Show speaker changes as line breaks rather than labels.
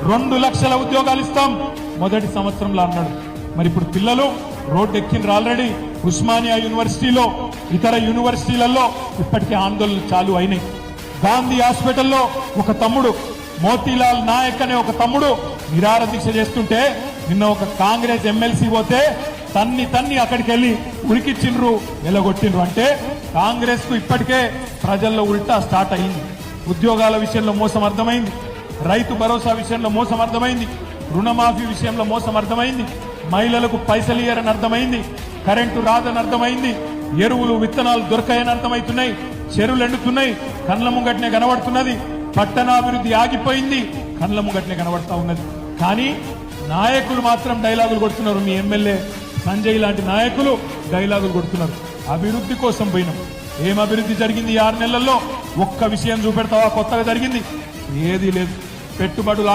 2 లక్షల ఉద్యోగాలు ఇస్తాం మొదటి సంవత్సరంలో అన్నాడు. మరి ఇప్పుడు పిల్లలు రోడ్డు ఎక్కిండ్రు ఆల్రెడీ. ఉస్మానియా యూనివర్సిటీలో ఇతర యూనివర్సిటీలలో ఇప్పటికే ఆందోళనలు చాలు అయినాయి. గాంధీ హాస్పిటల్లో ఒక తమ్ముడు మోతీలాల్ నాయక్ అనే ఒక తమ్ముడు నిరాహార దీక్ష చేస్తుంటే నిన్న ఒక కాంగ్రెస్ ఎమ్మెల్సీ పోతే తన్ని అక్కడికి వెళ్లి ఉరికిచ్చిండ్రు, వెలగొట్టిండ్రు. అంటే కాంగ్రెస్ కు ఇప్పటికే ప్రజల్లో ఉల్టా స్టార్ట్ అయింది. ఉద్యోగాల విషయంలో మోసం అర్థమైంది, రైతు భరోసా విషయంలో మోసం అర్థమైంది, రుణమాఫీ విషయంలో మోసం అర్థమైంది, మహిళలకు పైసలు ఇయ్యరని అర్థమైంది, కరెంటు రాదని అర్థమైంది, ఎరువులు విత్తనాలు దొరకాయని అర్థమవుతున్నాయి, చెరువులు ఎండుతున్నాయి, కండ్ల ముంగట్నే కనబడుతున్నది, పట్టణాభివృద్ధి ఆగిపోయింది, కండ్ల ముంగట్నే కనబడతా ఉన్నది. కానీ నాయకులు మాత్రం డైలాగులు కొడుతున్నారు. మీ ఎమ్మెల్యే సంజయ్ లాంటి నాయకులు డైలాగులు కొడుతున్నారు. అభివృద్ధి కోసం పోయినాం. ఏం అభివృద్ధి జరిగింది 6 నెలల్లో? ఒక్క విషయం చూపెడతావా కొత్తగా జరిగింది? ఏదీ లేదు. పెట్టుబడులు